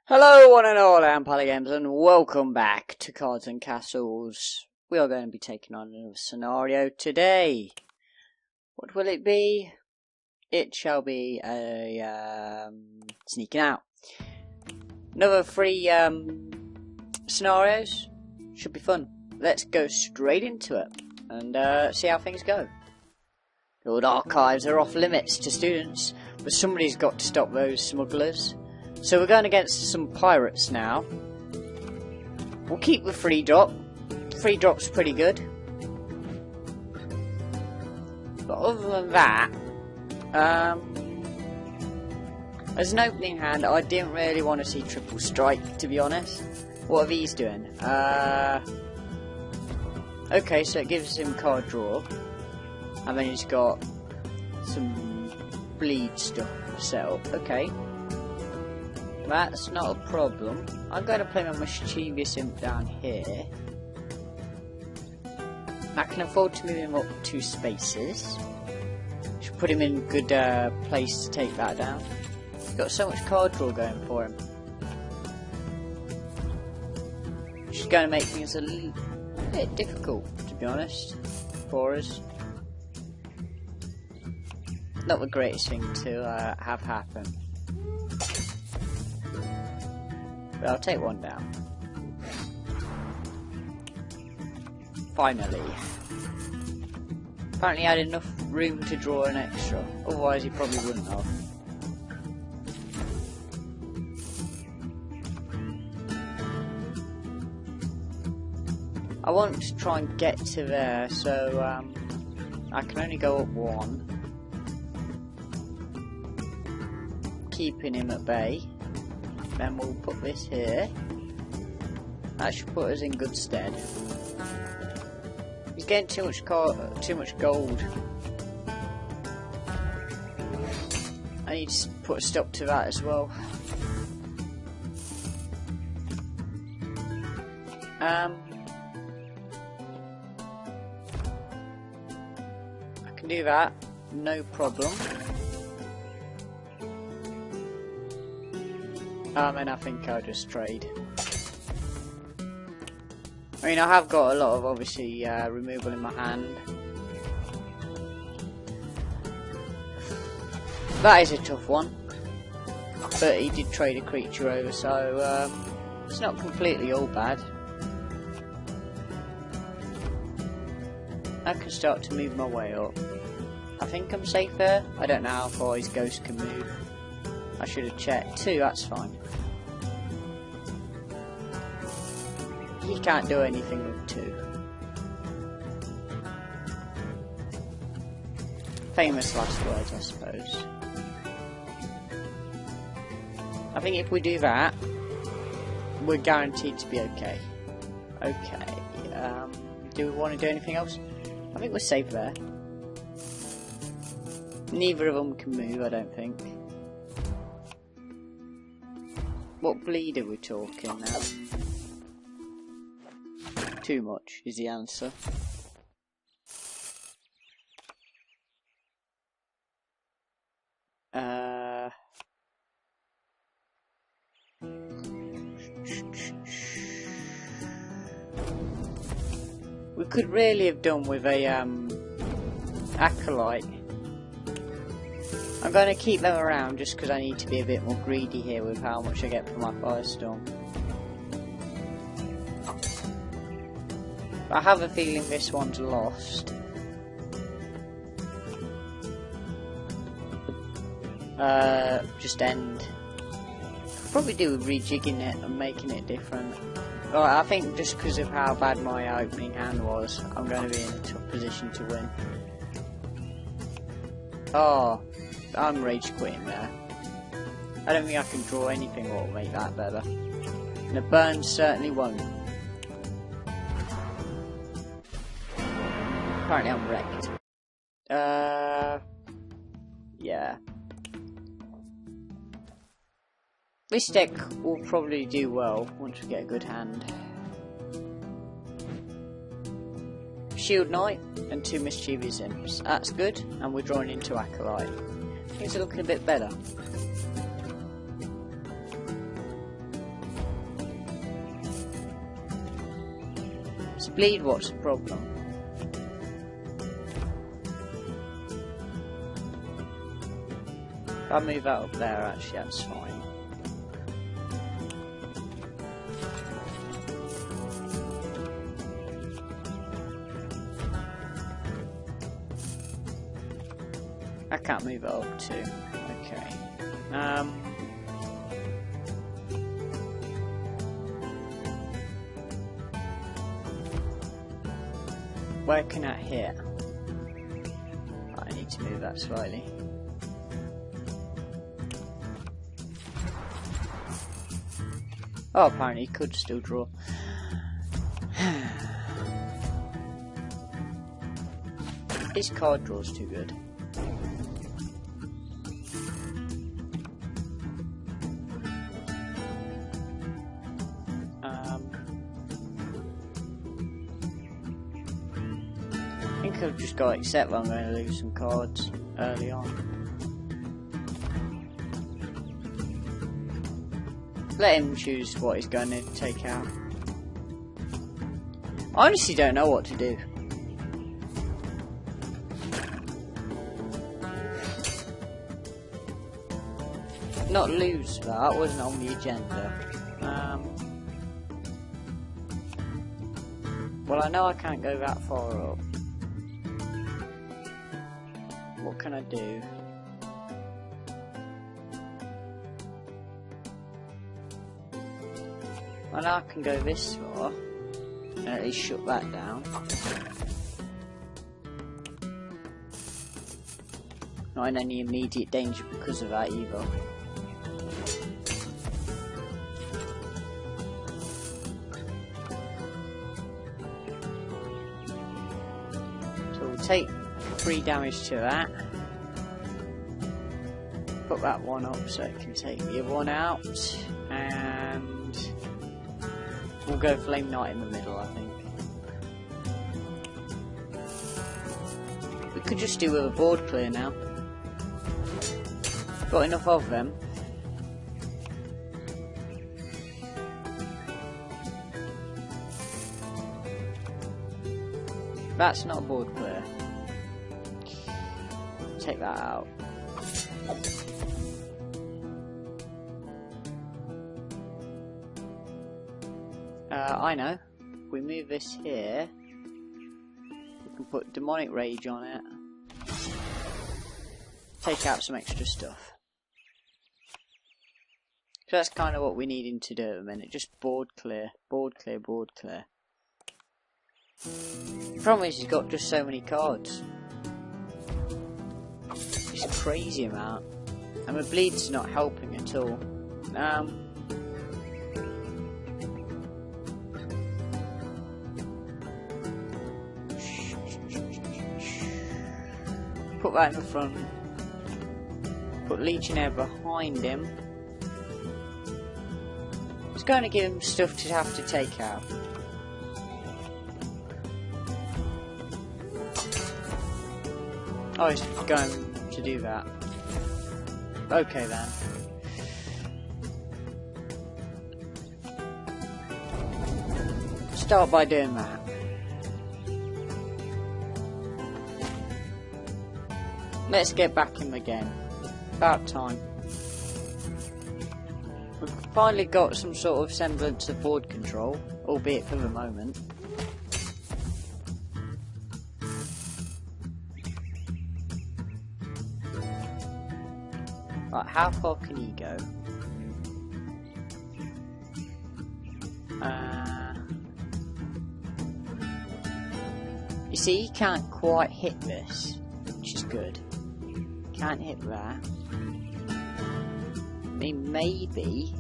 Hello one and all, I'm Polygames and welcome back to Cards and Castles. We are going to be taking on another scenario today. What will it be? It shall be a sneaking out. Another 3 scenarios. Should be fun. Let's go straight into it and see how things go. The old archives are off limits to students, but somebody's got to stop those smugglers. So we're going against some pirates now. We'll keep the free drop. Free drop's pretty good. But other than that, as an opening hand, I didn't really want to see triple strike, to be honest. What are these doing? Okay, so it gives him card draw. And then he's got some bleed stuff set up. Okay. That's not a problem. I'm going to play my mischievous imp down here. I can afford to move him up 2 spaces. Should put him in a good place to take that down. He's got so much card draw going for him. Which is going to make things a little bit difficult, to be honest, for us. Not the greatest thing to have happen. But I'll take one down. Finally. Apparently I had enough room to draw an extra. Otherwise he probably wouldn't have. I want to try and get to there, so I can only go up 1. Keeping him at bay. Then we'll put this here. That should put us in good stead. He's getting too much gold. I need to put a stop to that as well. I can do that, no problem. And I think I'll just trade. I mean, I have got a lot of, obviously, removal in my hand. That is a tough one. But he did trade a creature over, so it's not completely all bad. I can start to move my way up. I think I'm safe there. I don't know how far his ghost can move. I should have checked. 2, that's fine. He can't do anything with 2. Famous last words, I suppose. I think if we do that, we're guaranteed to be okay. Okay. Do we want to do anything else? I think we're safe there. Neither of them can move, I don't think. What bleed are we talking now? Too much is the answer. We could really have done with a acolyte. I'm going to keep them around just because I need to be a bit more greedy here with how much I get for my firestorm. I have a feeling this one's lost. Just end. Probably do with rejigging it and making it different. Well, I think just because of how bad my opening hand was, I'm going to be in a tough position to win. Oh, I'm rage quitting there. I don't think I can draw anything that will make that better. And a burn certainly won't. Apparently I'm wrecked. Yeah. This deck will probably do well once we get a good hand. Shield Knight and 2 mischievous imps. That's good, and we're drawing into Acolyte. Things are looking a bit better. Bleed, what's the problem? If I move that up there, actually, that's fine. I can't move it up too. Okay. Where can I hit? I need to move that slightly. Oh, apparently he could still draw. His card draw's too good. I think I've just got to accept that I'm going to lose some cards early on. Let him choose what he's going to take out. I honestly don't know what to do. Not lose that wasn't on the agenda. Well, I know I can't go that far up. What can I do? Well, I can go this far and at least shut that down. Not in any immediate danger because of that either. So we'll take 3 damage to that. Put that one up so it can take the other one out. And we'll go Flame Knight in the middle, I think. We could just do with a board clear now. Got enough of them. That's not a board clear. Take that out. I know. If we move this here, we can put Demonic Rage on it. Take out some extra stuff. So that's kind of what we're needing to do at the minute. Just board clear, board clear, board clear. The problem is he's got just so many cards. It's a crazy amount. And my bleed's not helping at all. Put that in the front. Put Legionnaire behind him. It's going to give him stuff to have to take out. Oh, he's going to do that. Okay then. Start by doing that. Let's get back him again. About time. We've finally got some sort of semblance of board control, albeit for the moment. Right, how far can he go? You see, he can't quite hit this, which is good. Can't hit that. I mean, maybe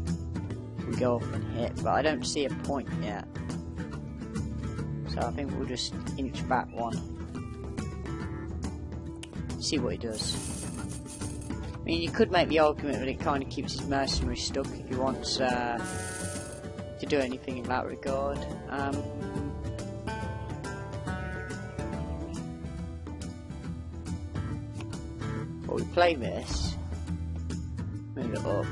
we go off and hit, but I don't see a point yet. So I think we'll just inch back one. See what he does. I mean, you could make the argument that it kind of keeps his mercenary stuck if he wants to do anything in that regard. But we play this, move it up.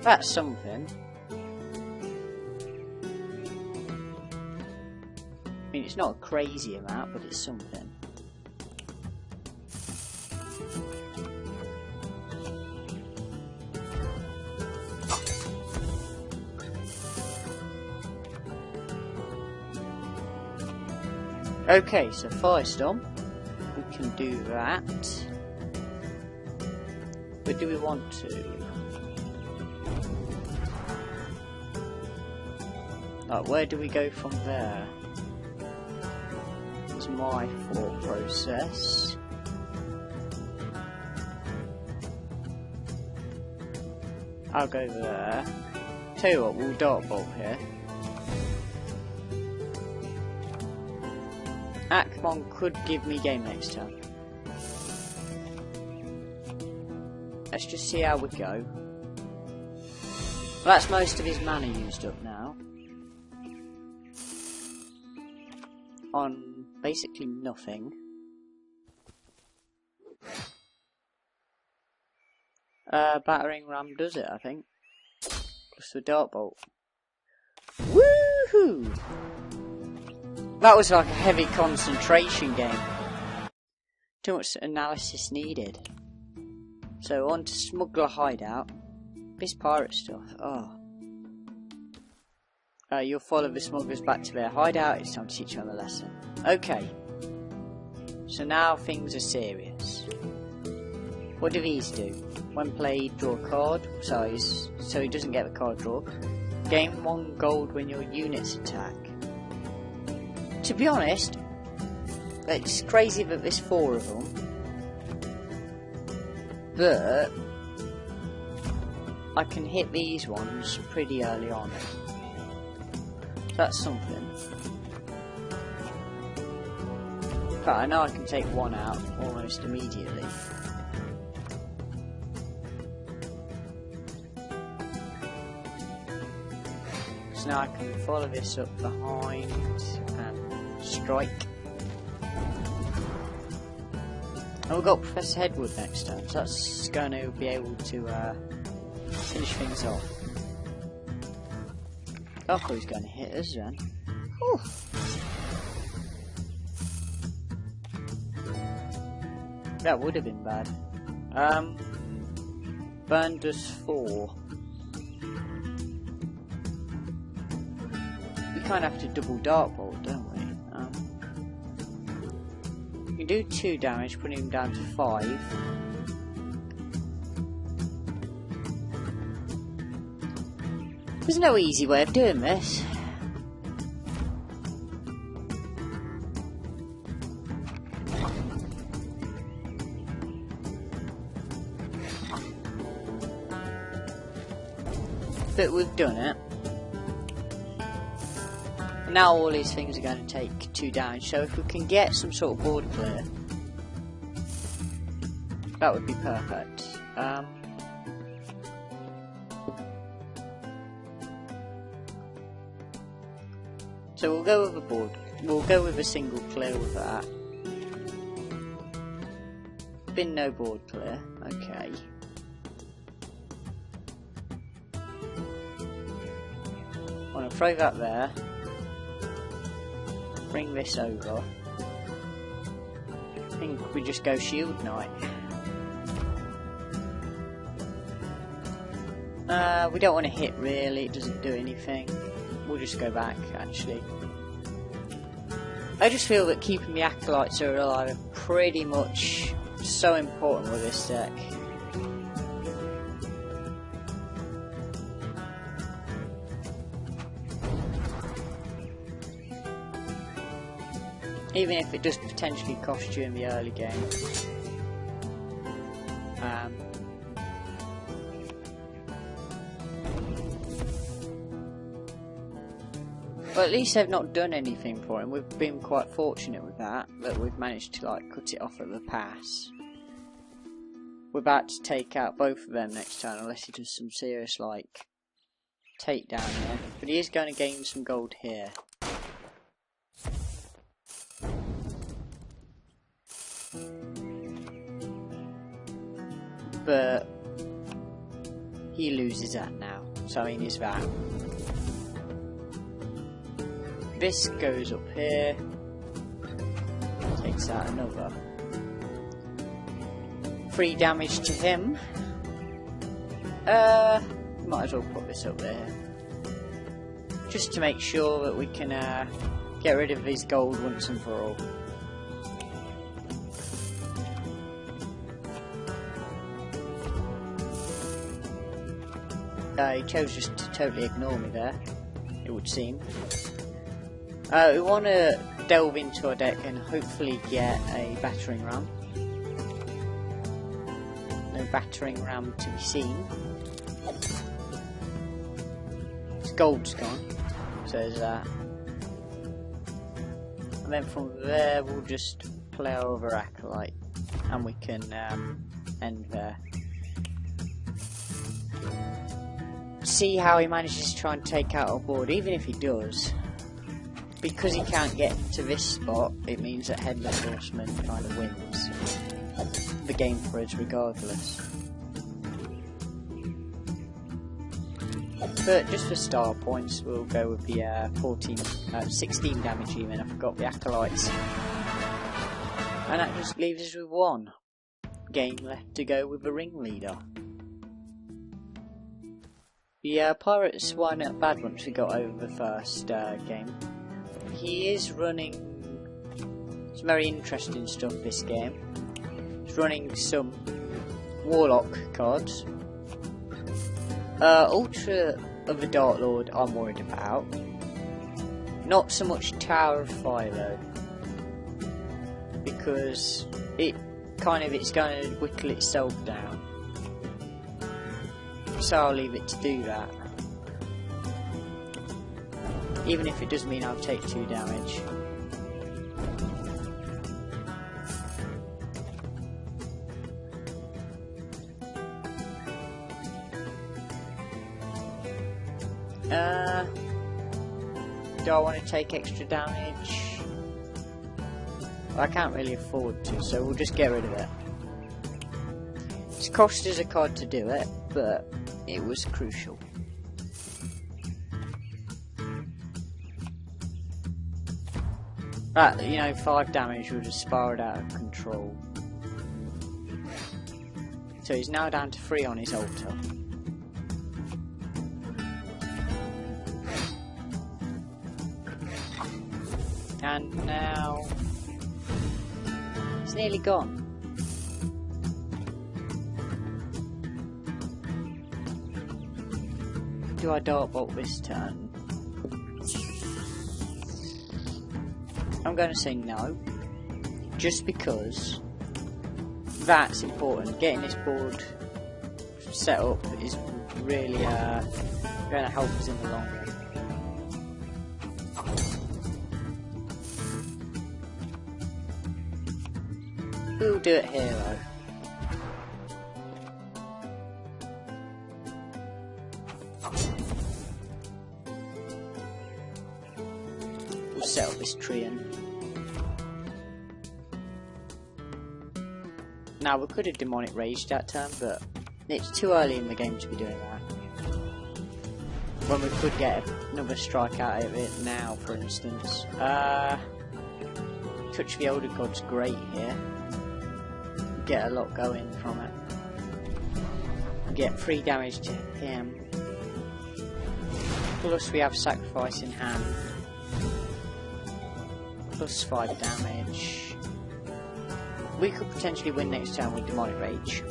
That's something. I mean, it's not a crazy amount, but it's something. Okay, so Firestorm, we can do that. But do we want to? Like, where do we go from there? It's my thought process. I'll go there. Tell you what, we'll dart bolt here. Akmon could give me game next turn. Let's just see how we go. Well, that's most of his mana used up now. On basically nothing. Battering ram does it, I think. Plus the dart bolt. Woohoo! That was like a heavy concentration game. Too much analysis needed. So on to Smuggler Hideout. This pirate stuff. Oh. You'll follow the smugglers back to their hideout. It's time to teach them a lesson. Okay. So now things are serious. What do these do? When played, draw a card. So he doesn't get the card draw. Gain 1 gold when your units attack. To be honest, it's crazy that there's 4 of them. But I can hit these ones pretty early on. That's something. But I know I can take 1 out almost immediately. So now I can follow this up behind and strike. And we've got Professor Headwood next turn, so that's going to be able to finish things off. I thought he was going to hit us then. Whew. That would have been bad. Burn does 4. We kind of have to double dart bolt, don't we? We can do 2 damage, putting him down to 5. There's no easy way of doing this. But we've done it. And now all these things are going to take 2 damage, so if we can get some sort of board clear, that would be perfect. So we'll go with a board. We'll go with a single clear with that. Been no board clear. Okay. I want to throw that there. Bring this over. I think we just go Shield Knight. We don't want to hit really. It doesn't do anything. We'll just go back, actually. I just feel that keeping the Acolytes alive are pretty much so important with this deck. Even if it does potentially cost you in the early game. But at least they've not done anything for him. We've been quite fortunate with that we've managed to like cut it off at the pass. We're about to take out both of them next turn unless he does some serious like takedown here. But he is going to gain some gold here. But he loses that now. So I mean, is that. This goes up here. Takes out another. 3 damage to him. Might as well put this up there. Just to make sure that we can get rid of his gold once and for all. He chose just to totally ignore me there, it would seem. We want to delve into our deck and hopefully get a battering ram. No battering ram to be seen. His gold's gone, so there's that. And then from there we'll just play our other acolyte and we can end there. See how he manages to try and take out our board. Even if he does, because he can't get to this spot, it means that Headless Horseman kind of wins the game for us regardless. But just for star points, we'll go with the 16 damage even. I forgot the acolytes. And that just leaves us with 1 game left to go with the Ringleader. The Pirates weren't bad once we got over the first game. He is running some very interesting stuff this game. He's running some Warlock cards. Ultra of the Dark Lord I'm worried about. Not so much Tower of Fire though. Because it's going to whittle itself down. So I'll leave it to do that. Even if it does mean I'll take 2 damage. Do I want to take extra damage? Well, I can't really afford to, so we'll just get rid of it. It's cost us a card to do it, but it was crucial. That, 5 damage would have spiraled out of control. So he's now down to 3 on his altar. And now it's nearly gone. Do I dart bolt this turn? I'm going to say no, just because that's important. Getting this board set up is really going to help us in the long run. We'll do it here though. We'll set up this tree in. Now we could have demonic raged that turn, but it's too early in the game to be doing that. When we could get another strike out of it now, for instance. Touch the Elder God's great here. Get a lot going from it. Get 3 damage to him. Plus we have sacrifice in hand. Plus 5 damage. We could potentially win next turn with Demonic Rage.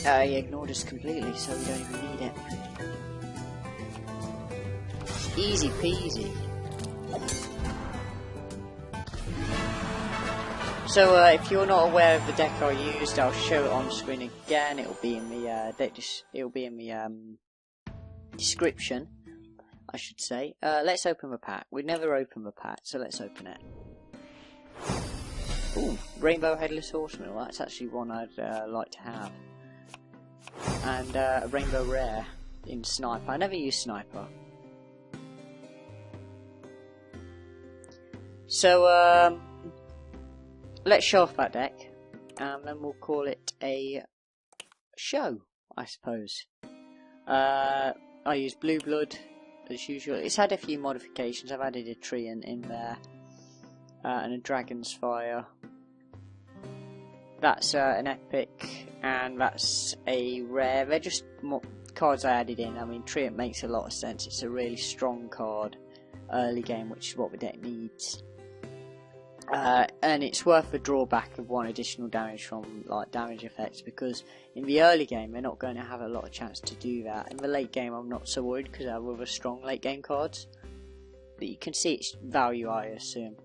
He ignored us completely, so we don't even need it. Easy peasy. So if you're not aware of the deck I used, I'll show it on screen again. It'll be in the description, I should say. Let's open the pack. We never open the pack, so let's open it. Ooh, Rainbow Headless Horseman. Well, that's actually one I'd like to have. And a Rainbow Rare in Sniper. I never use Sniper. So let's show off that deck. and then we'll call it a show, I suppose. I use Blue Blood as usual. It's had a few modifications. I've added a tree in there, and a Dragon's Fire. That's an epic, and that's a rare. They're just cards I added in. I mean, Treant makes a lot of sense. It's a really strong card early game, which is what the deck needs. And it's worth a drawback of 1 additional damage from like damage effects, because in the early game they're not going to have a lot of chance to do that. In the late game I'm not so worried because I have other strong late game cards. But you can see its value, I assume.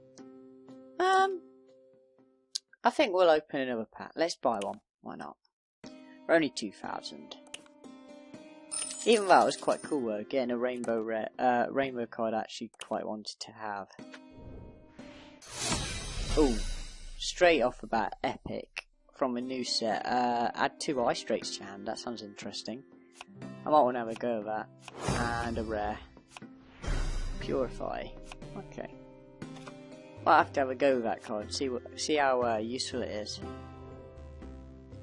I think we'll open another pack. Let's buy one. Why not? For only 2,000. Even though it was quite cool though, getting a rainbow card I actually quite wanted to have. Ooh, straight off the bat, epic from a new set. Add 2 Ice Drakes to your hand. That sounds interesting. I might want to have a go at that. And a rare. Purify. Okay. Might have to have a go with that card. See how useful it is.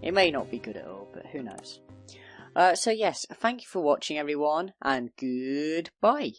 It may not be good at all, but who knows. So yes, thank you for watching everyone, and goodbye.